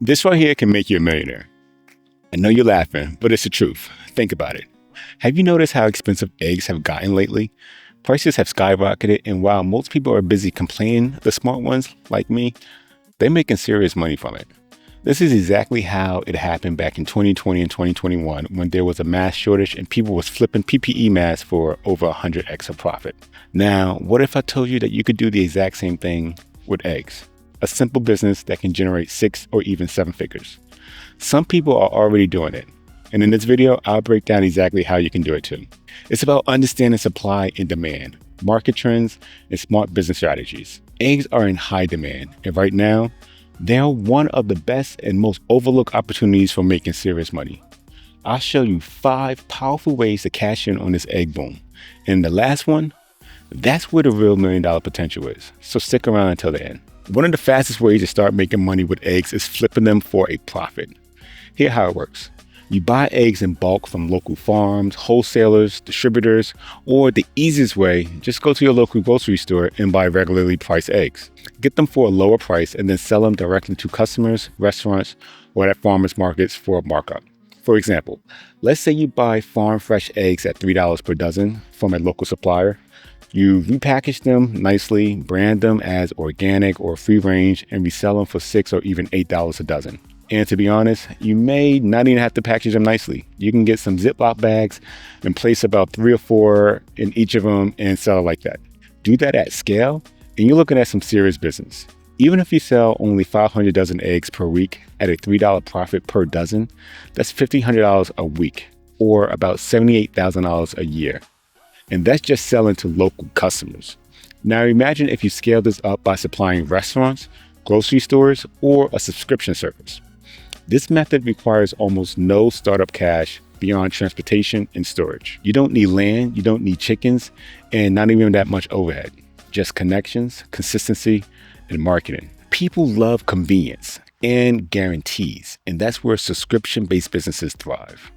This right here can make you a millionaire. I know you're laughing, but it's the truth. Think about it. Have you noticed how expensive eggs have gotten lately? Prices have skyrocketed, and while most people are busy complaining, the smart ones, like me, they're making serious money from it. This is exactly how it happened back in 2020 and 2021 when there was a mask shortage and people was flipping PPE masks for over 100x of profit. Now, what if I told you that you could do the exact same thing with eggs? A simple business that can generate 6 or even 7 figures. Some people are already doing it. And in this video, I'll break down exactly how you can do it too. It's about understanding supply and demand, market trends, and smart business strategies. Eggs are in high demand, and right now, they're one of the best and most overlooked opportunities for making serious money. I'll show you 5 powerful ways to cash in on this egg boom. And the last one, that's where the real $1 million potential is. So stick around until the end. One of the fastest ways to start making money with eggs is flipping them for a profit. Here's how it works. You buy eggs in bulk from local farms, wholesalers, distributors, or the easiest way, just go to your local grocery store and buy regularly priced eggs. Get them for a lower price and then sell them directly to customers, restaurants, or at farmers markets for a markup. For example, let's say you buy farm fresh eggs at $3 per dozen from a local supplier. You repackage them nicely, brand them as organic or free range, and resell them for $6 or even $8 a dozen. And to be honest, you may not even have to package them nicely. You can get some Ziploc bags and place about 3 or 4 in each of them and sell it like that. Do that at scale, and you're looking at some serious business. Even if you sell only 500 dozen eggs per week at a $3 profit per dozen, that's $1,500 a week, or about $78,000 a year. And that's just selling to local customers. Now imagine if you scale this up by supplying restaurants, grocery stores, or a subscription service. This method requires almost no startup cash beyond transportation and storage. You don't need land, you don't need chickens, and not even that much overhead. Just connections, consistency, and marketing. People love convenience and guarantees, and that's where subscription-based businesses thrive.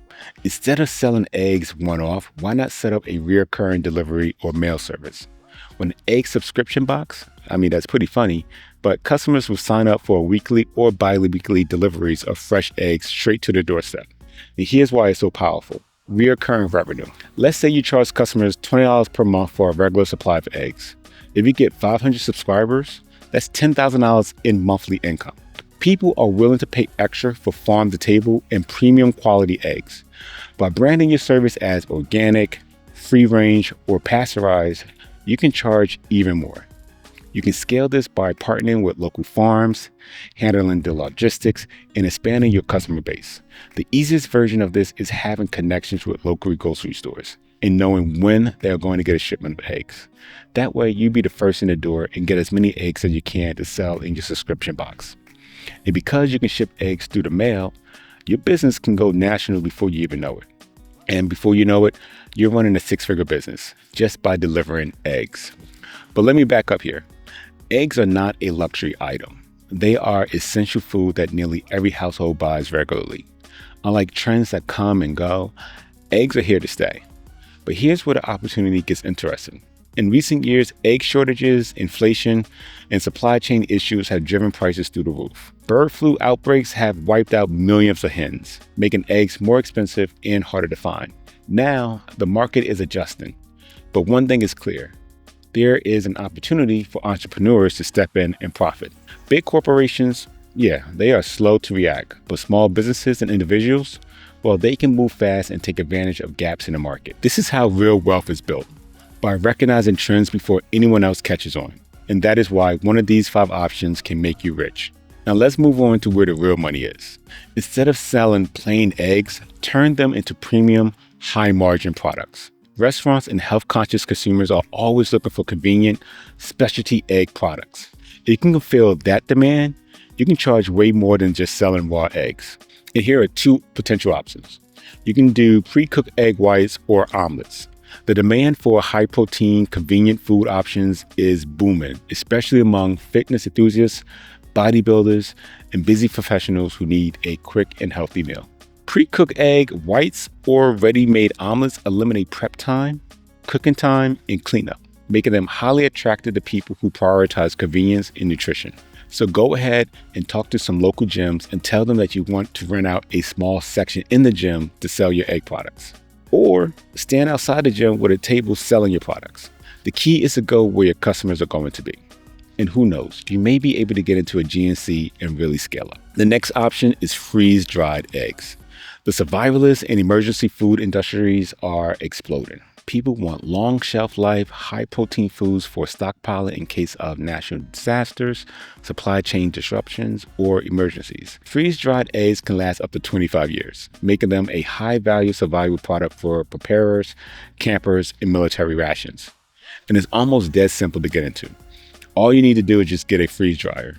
Instead of selling eggs one-off, why not set up a recurring delivery or mail service? When an egg subscription box, that's pretty funny, but customers will sign up for weekly or bi-weekly deliveries of fresh eggs straight to their doorstep. And here's why it's so powerful. Recurring revenue. Let's say you charge customers $20 per month for a regular supply of eggs. If you get 500 subscribers, that's $10,000 in monthly income. People are willing to pay extra for farm-to-table and premium quality eggs. By branding your service as organic, free-range, or pasteurized, you can charge even more. You can scale this by partnering with local farms, handling the logistics, and expanding your customer base. The easiest version of this is having connections with local grocery stores and knowing when they're going to get a shipment of eggs. That way, you be the first in the door and get as many eggs as you can to sell in your subscription box. And because you can ship eggs through the mail, your business can go national before you even know it. And before you know it, you're running a 6-figure business just by delivering eggs. But let me back up here. Eggs are not a luxury item. They are essential food that nearly every household buys regularly. Unlike trends that come and go, eggs are here to stay. But here's where the opportunity gets interesting. In recent years, egg shortages, inflation, and supply chain issues have driven prices through the roof. Bird flu outbreaks have wiped out millions of hens, making eggs more expensive and harder to find. Now, the market is adjusting. But one thing is clear. There is an opportunity for entrepreneurs to step in and profit. Big corporations, they are slow to react. But small businesses and individuals, well, they can move fast and take advantage of gaps in the market. This is how real wealth is built. By recognizing trends before anyone else catches on. And that is why one of these 5 options can make you rich. Now let's move on to where the real money is. Instead of selling plain eggs, turn them into premium, high-margin products. Restaurants and health-conscious consumers are always looking for convenient, specialty egg products. If you can fulfill that demand, you can charge way more than just selling raw eggs. And here are 2 potential options. You can do pre-cooked egg whites or omelets. The demand for high-protein, convenient food options is booming, especially among fitness enthusiasts, bodybuilders, and busy professionals who need a quick and healthy meal. Pre-cooked egg whites or ready-made omelets eliminate prep time, cooking time, and cleanup, making them highly attractive to people who prioritize convenience and nutrition. So go ahead and talk to some local gyms and tell them that you want to rent out a small section in the gym to sell your egg products. Or stand outside the gym with a table selling your products. The key is to go where your customers are going to be. And who knows, you may be able to get into a GNC and really scale up. The next option is freeze-dried eggs. The survivalist and emergency food industries are exploding. People want long shelf life, high protein foods for stockpiling in case of natural disasters, supply chain disruptions, or emergencies. Freeze-dried eggs can last up to 25 years, making them a high-value survival product for preparers, campers, and military rations. And it's almost dead simple to get into. All you need to do is just get a freeze dryer.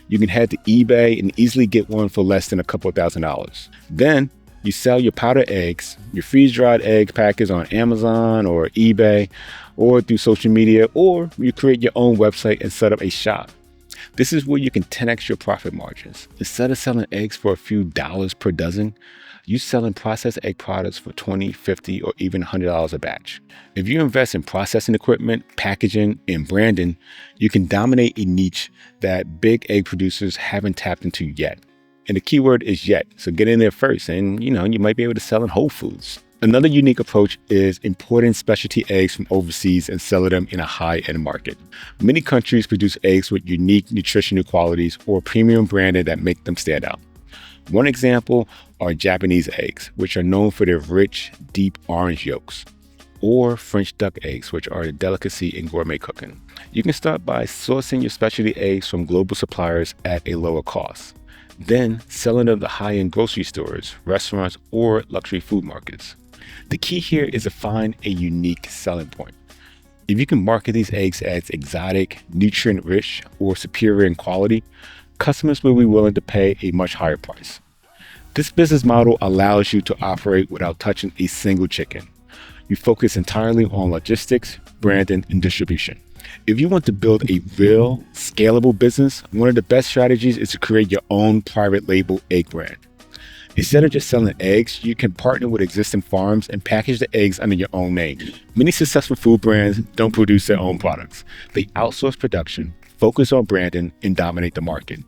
You can head to eBay and easily get one for less than a couple $1,000s. Then you sell your powdered eggs, your freeze-dried egg packets on Amazon or eBay or through social media, or you create your own website and set up a shop. This is where you can 10x your profit margins. Instead of selling eggs for a few dollars per dozen, you're selling processed egg products for $20, $50, or even $100 a batch. If you invest in processing equipment, packaging, and branding, you can dominate a niche that big egg producers haven't tapped into yet. And the keyword is yet, so get in there first and you might be able to sell in Whole Foods. Another unique approach is importing specialty eggs from overseas and selling them in a high-end market. Many countries produce eggs with unique nutritional qualities or premium branding that make them stand out. One example are Japanese eggs, which are known for their rich, deep orange yolks, or French duck eggs, which are a delicacy in gourmet cooking. You can start by sourcing your specialty eggs from global suppliers at a lower cost. Then selling them to high-end grocery stores, restaurants, or luxury food markets. The key here is to find a unique selling point. If you can market these eggs as exotic, nutrient-rich, or superior in quality, customers will be willing to pay a much higher price. This business model allows you to operate without touching a single chicken. You focus entirely on logistics, branding, and distribution. If you want to build a real, scalable business, one of the best strategies is to create your own private label egg brand. Instead of just selling eggs, you can partner with existing farms and package the eggs under your own name. Many successful food brands don't produce their own products. They outsource production, focus on branding, and dominate the market.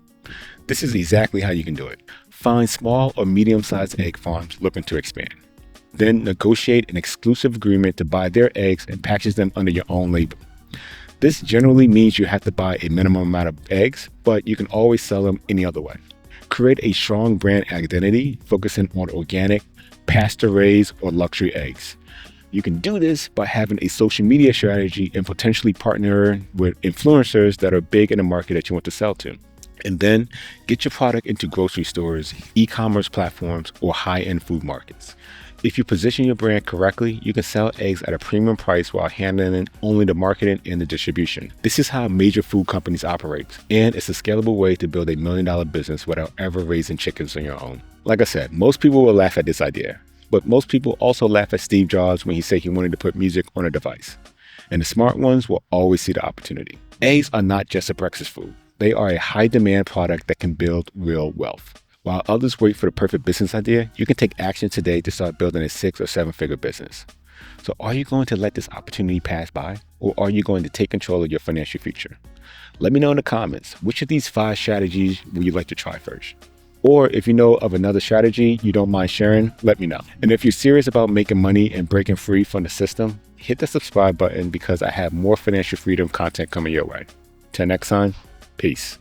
This is exactly how you can do it. Find small or medium-sized egg farms looking to expand. Then negotiate an exclusive agreement to buy their eggs and package them under your own label. This generally means you have to buy a minimum amount of eggs, but you can always sell them any other way. Create a strong brand identity, focusing on organic, pasture-raised, or luxury eggs. You can do this by having a social media strategy and potentially partner with influencers that are big in the market that you want to sell to. And then get your product into grocery stores, e-commerce platforms, or high-end food markets. If you position your brand correctly, you can sell eggs at a premium price while handling only the marketing and the distribution. This is how major food companies operate, and it's a scalable way to build $1 million business without ever raising chickens on your own. Like I said, most people will laugh at this idea, but most people also laugh at Steve Jobs when he said he wanted to put music on a device. And the smart ones will always see the opportunity. Eggs are not just a breakfast food. They are a high-demand product that can build real wealth. While others wait for the perfect business idea, you can take action today to start building a 6- or 7-figure business. So are you going to let this opportunity pass by, or are you going to take control of your financial future? Let me know in the comments, which of these 5 strategies would you like to try first? Or if you know of another strategy you don't mind sharing, let me know. And if you're serious about making money and breaking free from the system, hit the subscribe button because I have more financial freedom content coming your way. Till next time, peace.